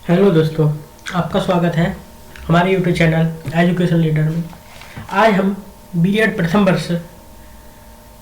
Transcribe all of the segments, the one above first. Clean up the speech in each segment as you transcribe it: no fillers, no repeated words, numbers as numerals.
Hello दोस्तों, आपका स्वागत है हमारे यूट्यूब चैनल एजुकेशन लीडर में। आज हम बीएड प्रथम वर्ष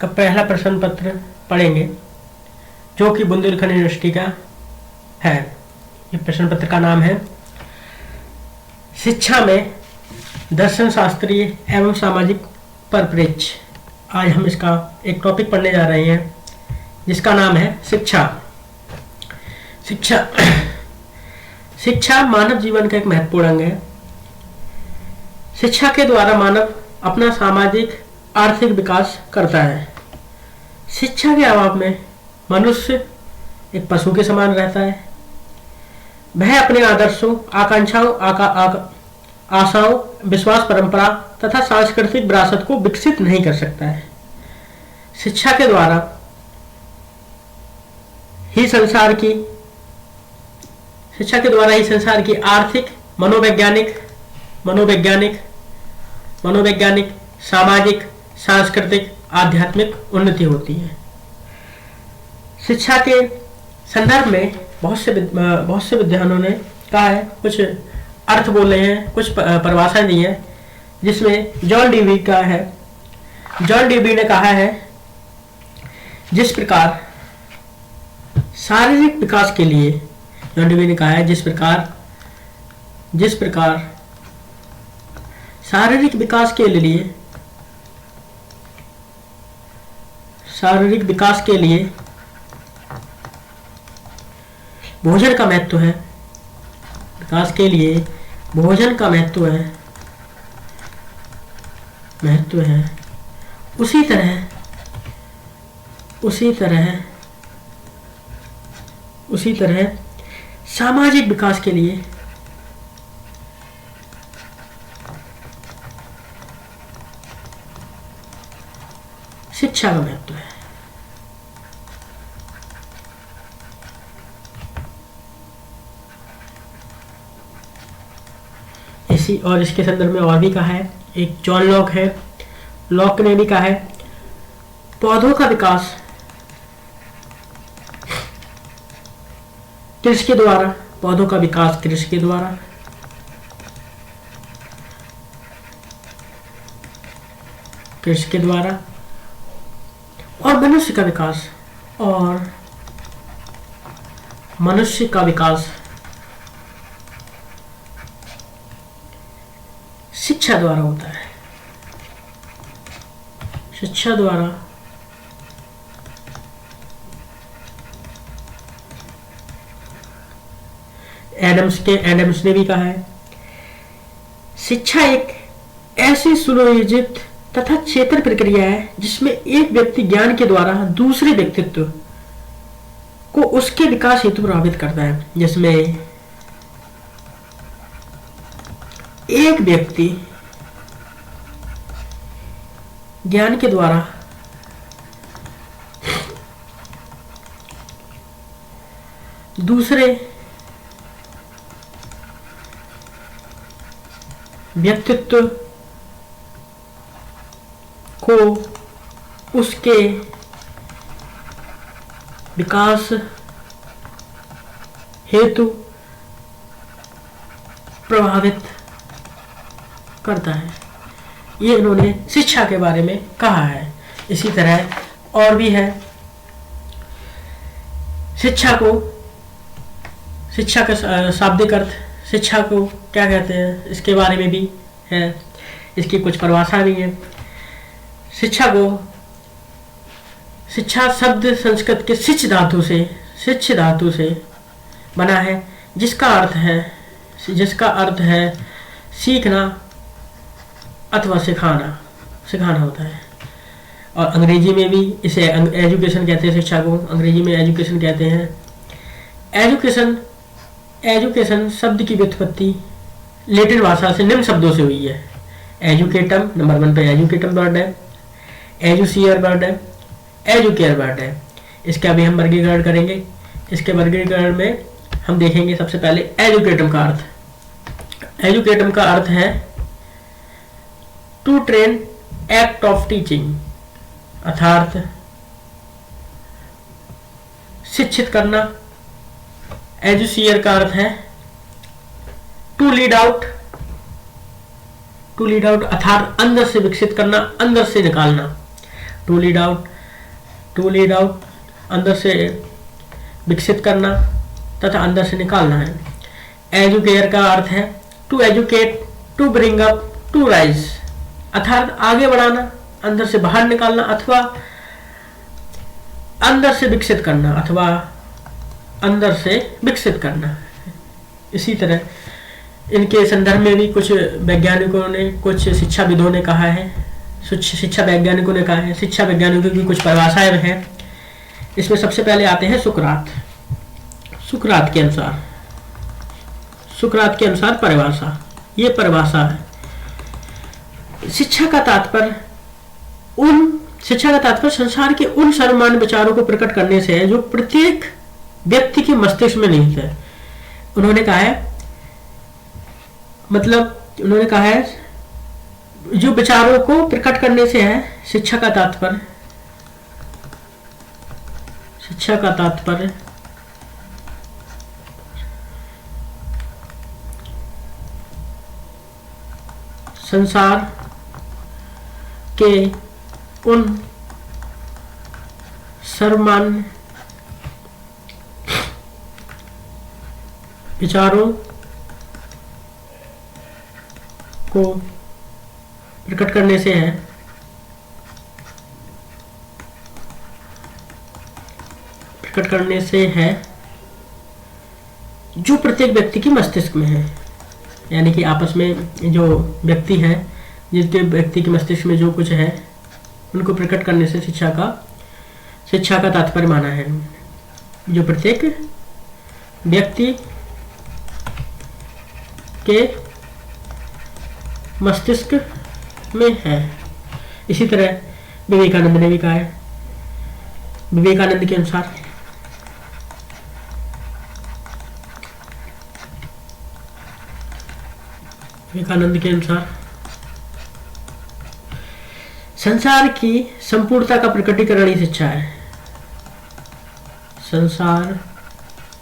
का पहला प्रश्न पत्र पढ़ेंगे जो कि बुंदेलखंड यूनिवर्सिटी का है। ये प्रश्न पत्र का नाम है शिक्षा में दर्शन शास्त्रीय एवं सामाजिक परिप्रेक्ष्य। आज हम इसका एक टॉपिक पढ़ने जा रहे हैं जिसका नाम है शिक्षा। शिक्षा मानव जीवन का एक महत्वपूर्ण अंग है। शिक्षा के द्वारा मानव अपना सामाजिक आर्थिक विकास करता है। शिक्षा के अभाव में मनुष्य एक पशु के समान रहता है। वह अपने आदर्शों, आकांक्षाओं, आशाओं, विश्वास, परंपरा तथा सांस्कृतिक विरासत को विकसित नहीं कर सकता है। शिक्षा के द्वारा ही संसार की आर्थिक, मनोवैज्ञानिक, सामाजिक, सांस्कृतिक, आध्यात्मिक उन्नति होती है। शिक्षा के संदर्भ में बहुत से विद्वानों ने कहा है, कुछ अर्थ बोले हैं, कुछ परिभाषाएं दी है, जिसमें जॉन डीवी ने कहा है जिस प्रकार शारीरिक विकास के लिए शारीरिक विकास के लिए भोजन का महत्व है। विकास के लिए भोजन का महत्व है। उसी तरह सामाजिक विकास के लिए शिक्षा का महत्व है। इसी और इसके संदर्भ में और भी कहा है, एक जॉन लॉक ने भी कहा है, पौधों का विकास कृषि के द्वारा और मनुष्य का विकास शिक्षा द्वारा होता है। शिक्षा द्वारा एडम्स ने भी कहा है, शिक्षा एक ऐसी सुनियोजित तथा चेतन प्रक्रिया है जिसमें एक व्यक्ति ज्ञान के द्वारा दूसरे व्यक्तित्व को उसके विकास हेतु प्रभावित करता है। जिसमें एक व्यक्ति ज्ञान के द्वारा दूसरे व्यक्तित्व को उसके विकास हेतु प्रभावित करता है। ये इन्होंने शिक्षा के बारे में कहा है। इसी तरह और भी है, शिक्षा का शाब्दिक अर्थ, शिक्षा को क्या कहते हैं, इसके बारे में भी है। इसकी कुछ परिभाषा भी है। शिक्षा शब्द संस्कृत के शिच धातु से बना है, जिसका अर्थ है सीखना अथवा सिखाना होता है। और अंग्रेजी में भी इसे एजुकेशन कहते हैं। शिक्षा को अंग्रेजी में एजुकेशन कहते हैं। एजुकेशन शब्द की व्युत्पत्ति लैटिन भाषा से निम्न शब्दों से हुई है। एजुकेटम, नंबर 1 पे एजुकेटम वर्ड है, एजुसियर वर्ड है, एजुकेयर वर्ड है। इसका भी हम वर्गीकरण करेंगे। इसके वर्गीकरण में हम देखेंगे सबसे पहले एजुकेटम का अर्थ। एजुकेटम का अर्थ है to train act of teaching, अर्थात शिक्षित करना। एजुसियर का अर्थ है to lead out, to lead out अर्थात अंदर से विकसित करना, अंदर से निकालना। To lead out, to lead out अंदर से विकसित करना तथा अंदर से निकालना है। एजुकेयर का अर्थ है to educate, to bring up, to raise अर्थात आगे बढ़ाना, अंदर से बाहर निकालना अथवा अंदर से विकसित करना, अथवा अंदर से विकसित करना। इसी तरह इनके संदर्भ में भी कुछ वैज्ञानिकों ने, कुछ शिक्षाविदों ने कहा है, शिक्षा वैज्ञानिकों ने कहा है। शिक्षा वैज्ञानिकों की कुछ परिभाषाएं हैं। इसमें सबसे पहले आते हैं सुकरात। सुकरात के अनुसार, सुकरात के अनुसार परिभाषा, ये परिभाषा है शिक्षा का तात्पर्य संसार के उन सर्वमान्य विचारों को प्रकट करने से है जो प्रत्येक व्यक्ति के मस्तिष्क में निहित है। उन्होंने कहा है, उन्होंने कहा है जो विचारों को प्रकट करने से है शिक्षा का तात्पर्य, शिक्षा का तात्पर्य संसार के उन सर्वमान्य विचारों को प्रकट करने से है, प्रकट करने से है जो प्रत्येक व्यक्ति के मस्तिष्क में है। यानी कि आपस में जो व्यक्ति है, जिसके व्यक्ति के मस्तिष्क में जो कुछ है उनको प्रकट करने से शिक्षा का तात्पर्य माना है जो प्रत्येक व्यक्ति के मस्तिष्क में है। इसी तरह विवेकानंद ने भी कहा है, विवेकानंद के अनुसार संसार की संपूर्णता का प्रकटीकरण ही शिक्षा है। संसार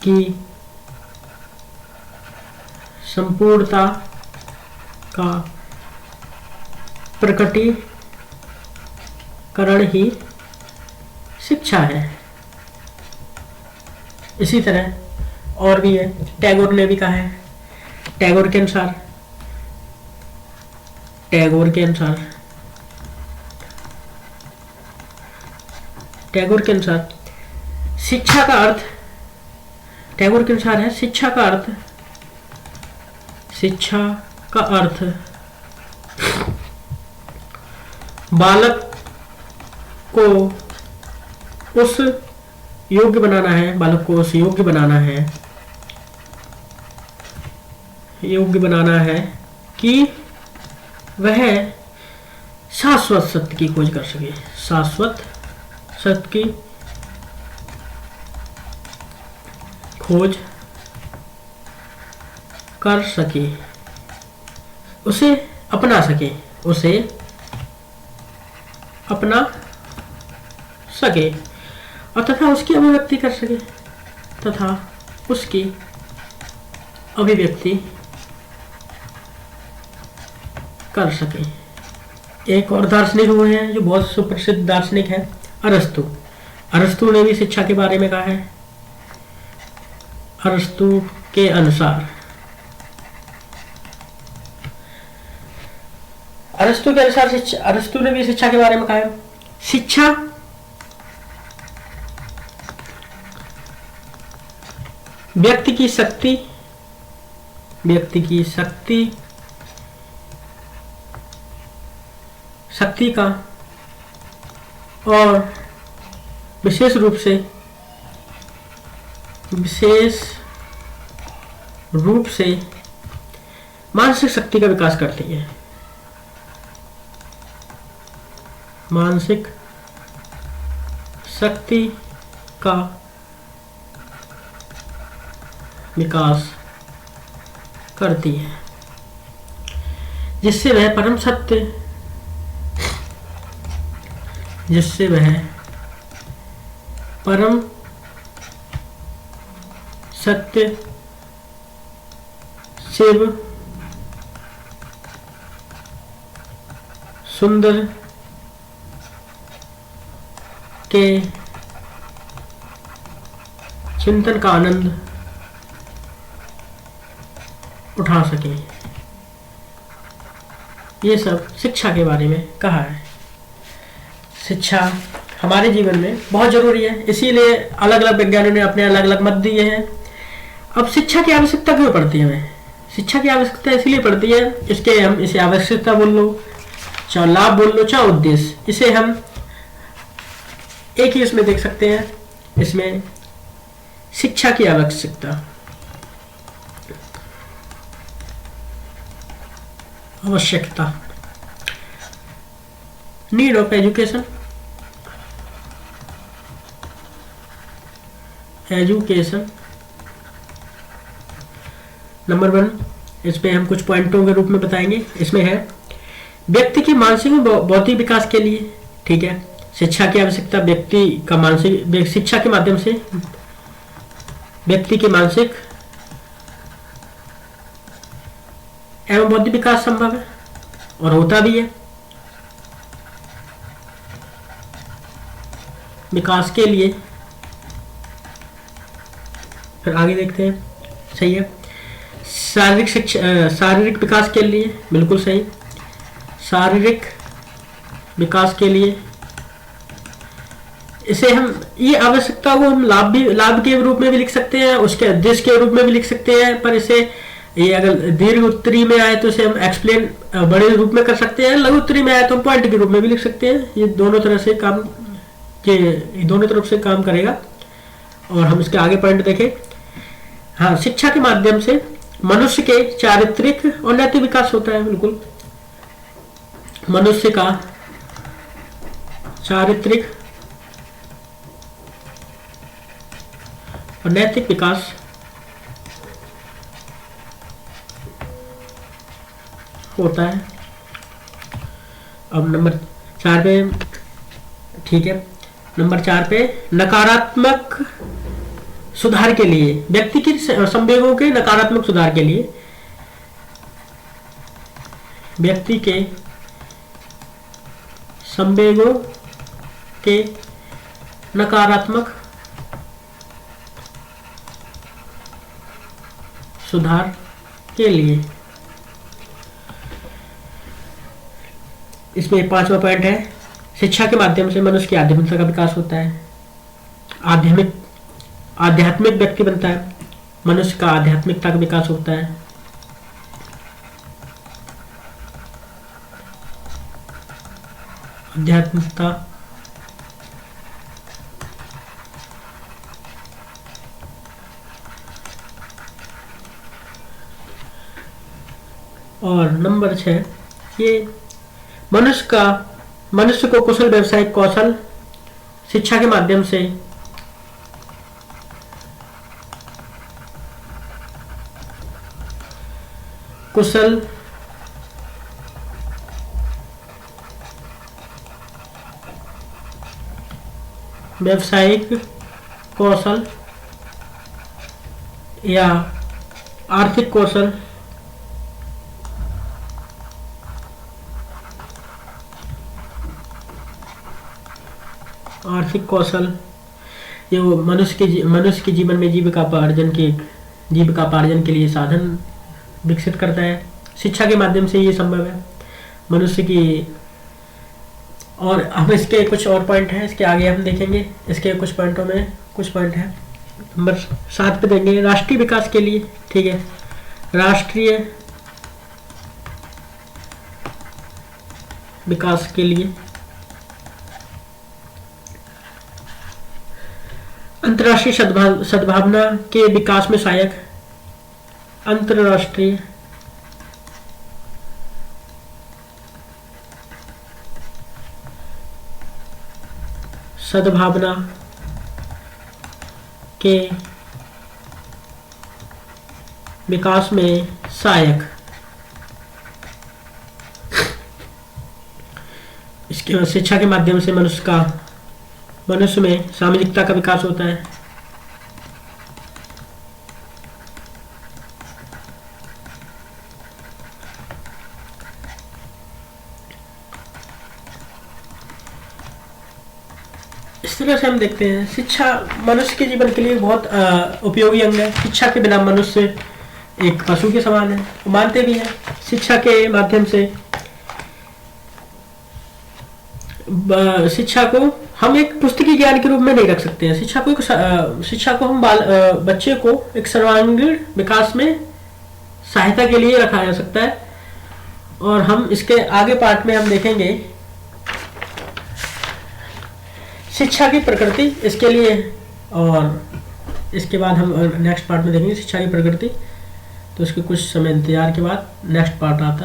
की संपूर्णता का प्रकटीकरण ही शिक्षा है। इसी तरह और भी है, टैगोर ने भी कहा है, टैगोर के अनुसार शिक्षा का अर्थ, टैगोर के अनुसार है शिक्षा का अर्थ बालक को उस योग्य बनाना है, बालक को उस योग्य बनाना है कि वह शाश्वत सत्य की खोज कर सके, शाश्वत सत्य की खोज कर सके, उसे अपना सके और तथा उसकी अभिव्यक्ति कर सके, एक और दार्शनिक हुए हैं जो बहुत सुप्रसिद्ध दार्शनिक है, अरस्तु ने भी शिक्षा के बारे में कहा है। अरस्तु के अनुसार अरस्तु ने भी शिक्षा के बारे में कहा है, शिक्षा व्यक्ति की शक्ति का और विशेष रूप से मानसिक शक्ति का विकास करती है। मानसिक शक्ति का विकास करती है जिससे वह परम सत्य शिव सुंदर के चिंतन का आनंद उठा सके। ये सब शिक्षा के बारे में कहा है। शिक्षा हमारे जीवन में बहुत जरूरी है, इसीलिए अलग अलग विज्ञानियों ने अपने अलग अलग मत दिए हैं। अब शिक्षा की आवश्यकता क्यों पड़ती है हमें? शिक्षा की आवश्यकता इसलिए पड़ती है, इसे आवश्यकता बोल लो, चाहे लाभ बोल लो, चाहे उद्देश्य, इसे हम एक ही इसमें देख सकते हैं। इसमें शिक्षा की आवश्यकता, नीड ऑफ एजुकेशन, नंबर 1, इसमें हम कुछ पॉइंटों के रूप में बताएंगे। इसमें है व्यक्ति की मानसिक बौद्धिक विकास के लिए, ठीक है। शिक्षा की आवश्यकता व्यक्ति का मानसिक, शिक्षा के माध्यम से व्यक्ति के मानसिक एवं बौद्धिक विकास संभव है और होता भी है। विकास के लिए फिर आगे देखते हैं, सही है। शारीरिक विकास के लिए, बिल्कुल सही। शारीरिक विकास के लिए इसे हम, ये आवश्यकता को हम लाभ के रूप में भी लिख सकते हैं, उसके उद्देश्य के रूप में भी लिख सकते हैं। पर इसे, ये अगर दीर्घ उत्तरी में आए तो इसे हम एक्सप्लेन बड़े रूप में कर सकते हैं, लघु उत्तरी में आए तो हम पॉइंट के रूप में भी लिख सकते हैं। ये दोनों तरफ से काम करेगा। और हम इसके आगे पॉइंट देखें। हाँ, शिक्षा के माध्यम से मनुष्य के चारित्रिक और नैतिक विकास होता है। बिल्कुल, मनुष्य का चारित्रिक और नैतिक विकास होता है। अब नंबर 4 पे, ठीक है, नंबर 4 पे नकारात्मक सुधार के लिए, व्यक्ति के संवेगों के नकारात्मक सुधार के लिए, व्यक्ति के संवेगों के नकारात्मक सुधार के लिए, इसमें 5वां पॉइंट है, शिक्षा के माध्यम से मनुष्य की आध्यात्मिकता का विकास होता है। आध्यात्मिक व्यक्ति बनता है, मनुष्य का आध्यात्मिकता का विकास होता है। आध्यात्मिकता और नंबर 6, ये मनुष्य को कुशल व्यवसायिक कौशल शिक्षा के माध्यम से कुशल व्यवसायिक कौशल या आर्थिक कौशल ये वो मनुष्य के जीवन में जीविकापार्जन के लिए साधन विकसित करता है। शिक्षा के माध्यम से ये संभव है मनुष्य की। और हम इसके कुछ और पॉइंट हैं, इसके आगे हम देखेंगे। इसके कुछ पॉइंटों में कुछ पॉइंट हैं। नंबर 7 पे देंगे राष्ट्रीय विकास के लिए, ठीक है। राष्ट्रीय विकास के लिए अंतर्राष्ट्रीय सद्भावना के विकास में सहायक, अंतर्राष्ट्रीय सद्भावना के विकास में सहायक। इसके बाद शिक्षा के माध्यम से मनुष्य में सामाजिकता का विकास होता है। इस तरह से हम देखते हैं शिक्षा मनुष्य के जीवन के लिए बहुत उपयोगी अंग है। शिक्षा के बिना मनुष्य एक पशु के समान है, मानते भी हैं। शिक्षा के माध्यम से शिक्षा को हम एक पुस्तकीय ज्ञान के रूप में नहीं रख सकते हैं। शिक्षा को हम बच्चे को एक सर्वांगीण विकास में सहायता के लिए रखा जा सकता है। और हम इसके आगे पार्ट में हम देखेंगे शिक्षा की प्रकृति इसके लिए, और इसके बाद हम नेक्स्ट पार्ट में देखेंगे शिक्षा की प्रकृति। तो इसके कुछ समय इंतजार के बाद नेक्स्ट पार्ट आता है।